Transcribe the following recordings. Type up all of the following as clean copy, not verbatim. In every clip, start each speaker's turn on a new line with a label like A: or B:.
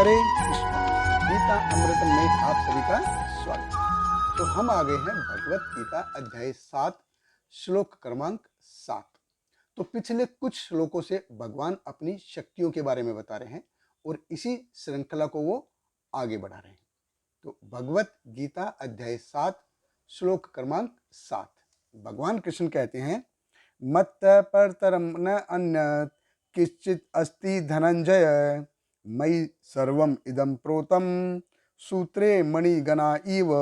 A: हरे कृष्णा। गीता अमृतम में आप सभी का स्वागत है। तो हम आ गए हैं भगवत गीता अध्याय 7 श्लोक क्रमांक 7। तो पिछले कुछ श्लोकों से भगवान अपनी शक्तियों के बारे में बता रहे हैं और इसी श्रृंखला को वो आगे बढ़ा रहे हैं। तो भगवत गीता अध्याय 7 श्लोक क्रमांक 7 भगवान कृष्ण कहते हैं, मत्त परतरम न अन्यत् किंचित् अस्ति धनंजय, मयि सर्वम इदं प्रोतम सूत्रे मणिगणा इव।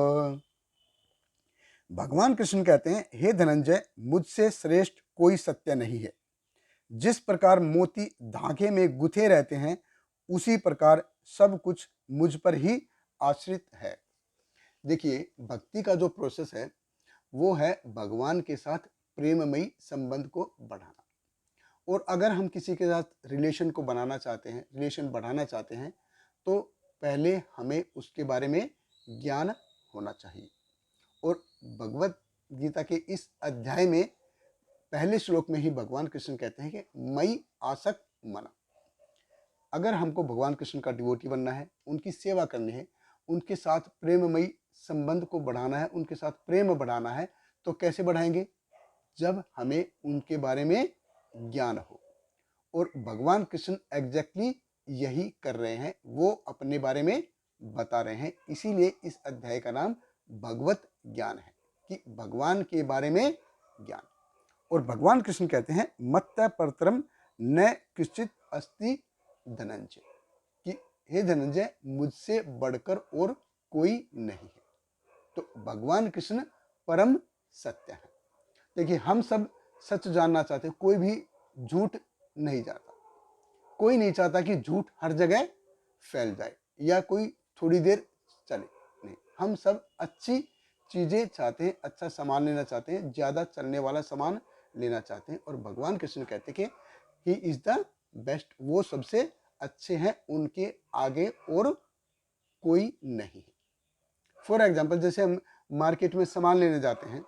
A: भगवान कृष्ण कहते हैं, हे धनंजय, मुझसे श्रेष्ठ कोई सत्य नहीं है। जिस प्रकार मोती धागे में गुथे रहते हैं, उसी प्रकार सब कुछ मुझ पर ही आश्रित है। देखिए, भक्ति का जो प्रोसेस है वो है भगवान के साथ प्रेममयी संबंध को बढ़ाना। और अगर हम किसी के साथ रिलेशन को बनाना चाहते हैं, रिलेशन बढ़ाना चाहते हैं, तो पहले हमें उसके बारे में ज्ञान होना चाहिए। और भगवत गीता के इस अध्याय में पहले श्लोक में ही भगवान कृष्ण कहते हैं कि मयि आसक्त मना। अगर हमको भगवान कृष्ण का डिवोटी बनना है, उनकी सेवा करनी है, उनके साथ प्रेममयी संबंध को बढ़ाना है, उनके साथ प्रेम बढ़ाना है, तो कैसे बढ़ाएंगे? जब हमें उनके बारे में ज्ञान हो। और भगवान कृष्ण एग्जैक्टली यही कर रहे हैं, वो अपने बारे में बता रहे हैं। इसीलिए इस अध्याय का नाम भगवत ज्ञान है, कि भगवान के बारे में ज्ञान। और भगवान कृष्ण कहते हैं, मत्त परतरम न किंचित् अस्ति धनंजय, कि हे धनंजय, मुझसे बढ़कर और कोई नहीं है। तो भगवान कृष्ण परम सत्य है। देखिए, हम सब सच जानना चाहते हैं, कोई भी झूठ नहीं चाहता। कोई नहीं चाहता कि झूठ हर जगह फैल जाए या कोई थोड़ी देर चले। नहीं, हम सब अच्छी चीजें चाहते हैं, अच्छा सामान लेना चाहते हैं, ज्यादा चलने वाला सामान लेना चाहते हैं। और भगवान कृष्ण कहते हैं कि ही इज द बेस्ट, वो सबसे अच्छे हैं, उनके आगे और कोई नहीं है। फॉर एग्जाम्पल, जैसे हम मार्केट में सामान लेने जाते हैं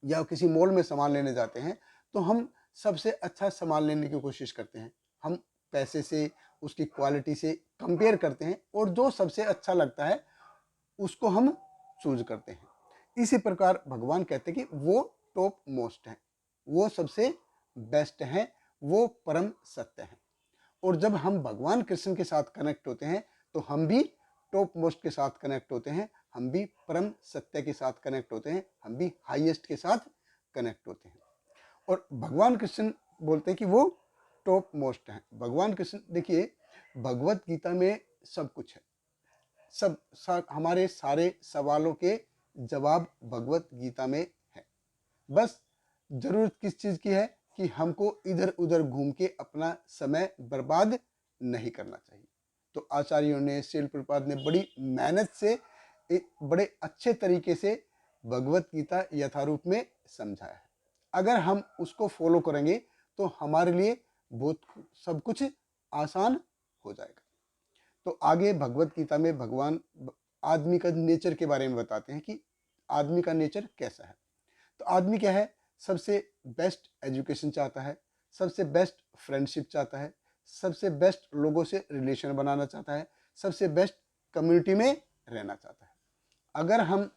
A: या किसी मॉल में सामान लेने जाते हैं, तो हम सबसे अच्छा सामान लेने की कोशिश करते हैं। हम पैसे से, उसकी क्वालिटी से कंपेयर करते हैं और जो सबसे अच्छा लगता है उसको हम चूज करते हैं। इसी प्रकार भगवान कहते हैं कि वो टॉप मोस्ट है, वो सबसे बेस्ट है, वो परम सत्य है। और जब हम भगवान कृष्ण के साथ कनेक्ट होते हैं, तो हम भी टॉप मोस्ट के साथ कनेक्ट होते हैं, हम भी परम सत्य के साथ कनेक्ट होते हैं, हम भी हाईएस्ट के साथ कनेक्ट होते हैं। और भगवान कृष्ण बोलते हैं कि वो टॉप मोस्ट है। भगवान कृष्ण, देखिए, भगवत गीता में सब कुछ है। हमारे सारे सवालों के जवाब भगवत गीता में है। बस जरूरत किस चीज की है कि हमको इधर उधर घूम के अपना समय बर्बाद नहीं करना चाहिए। तो आचार्यों ने, श्रील प्रभुपाद ने बड़ी मेहनत से एक बड़े अच्छे तरीके से भगवत गीता यथारूप में समझाया है। अगर हम उसको फॉलो करेंगे तो हमारे लिए बहुत सब कुछ आसान हो जाएगा। तो आगे भगवत गीता में भगवान आदमी का नेचर के बारे में बताते हैं कि आदमी का नेचर कैसा है। तो आदमी क्या है? सबसे बेस्ट एजुकेशन चाहता है, सबसे बेस्ट फ्रेंडशिप चाहता है, सबसे बेस्ट लोगों से रिलेशन बनाना चाहता है, सबसे बेस्ट कम्युनिटी में रहना चाहता है। अगर हम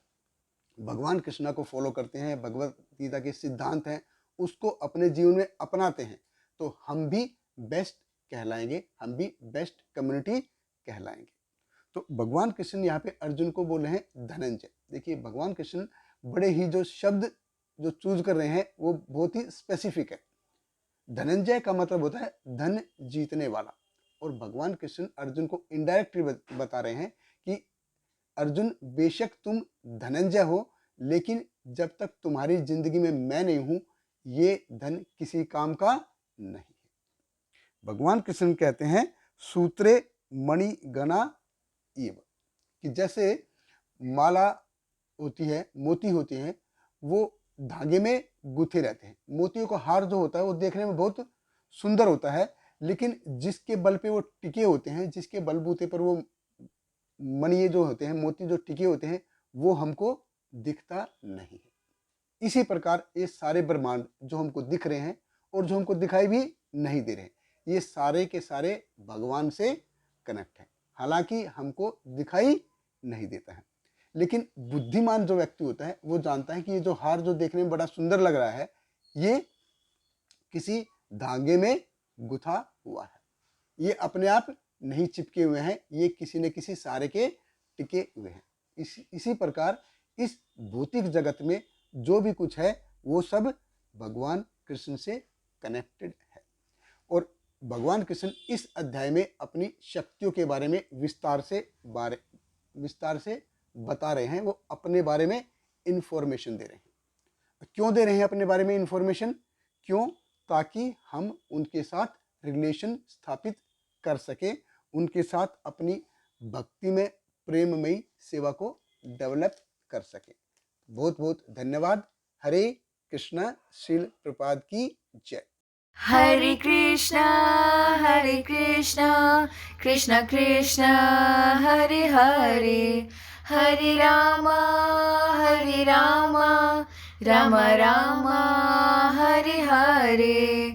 A: भगवान कृष्णा को फॉलो करते हैं, भगवत गीता के सिद्धांत हैं, उसको अपने जीवन में अपनाते हैं, तो हम भी बेस्ट कहलाएंगे, हम भी बेस्ट कम्युनिटी कहलाएंगे। तो भगवान कृष्ण यहाँ पे अर्जुन को बोल रहे हैं धनंजय। देखिए, भगवान कृष्ण बड़े ही जो शब्द जो चूज कर रहे हैं वो बहुत ही स्पेसिफिक है। धनंजय का मतलब होता है धन जीतने वाला। और भगवान कृष्ण अर्जुन को इनडायरेक्टली बता रहे हैं कि अर्जुन, बेशक तुम धनंजय हो, लेकिन जब तक तुम्हारी जिंदगी में मैं नहीं हूं, ये धन किसी काम का नहीं है। भगवान कृष्ण कहते हैं, सूत्रे मणि गणा इव, कि जैसे माला होती है, मोती होते हैं, वो धागे में गुथे रहते हैं। मोतियों का हार जो होता है वो देखने में बहुत सुंदर होता है, लेकिन जिसके बल पे वो टिके होते हैं, जिसके बलबूते पर वो मणि जो होते हैं, मोती जो टिके होते हैं, वो हमको दिखता नहीं है। इसी प्रकार ये सारे ब्रह्मांड जो हमको दिख रहे हैं और जो हमको दिखाई भी नहीं दे रहे हैं, ये सारे के सारे भगवान से कनेक्ट है। हालांकि हमको दिखाई नहीं देता है। लेकिन बुद्धिमान जो व्यक्ति होता है वो जानता है कि ये जो हार जो देखने में बड़ा सुंदर लग रहा है, ये किसी धागे में गुथा हुआ है, ये अपने आप नहीं चिपके हुए हैं, ये किसी न किसी सहारे के टिके हुए हैं। इसी प्रकार इस भौतिक जगत में जो भी कुछ है वो सब भगवान कृष्ण से कनेक्टेड है। और भगवान कृष्ण इस अध्याय में अपनी शक्तियों के बारे में विस्तार से बता रहे हैं। वो अपने बारे में इंफॉर्मेशन दे रहे हैं। क्यों दे रहे हैं अपने बारे में इंफॉर्मेशन? क्यों? ताकि हम उनके साथ रिलेशन स्थापित कर सकें, उनके साथ अपनी भक्ति में प्रेममयी सेवा को डेवलप कर सकें। बहुत बहुत धन्यवाद। हरे कृष्णा। श्रील प्रभुपाद की जय।
B: Hare Krishna, Krishna Krishna, Hare Hare, Hare Rama, Rama Rama, Hare Hare.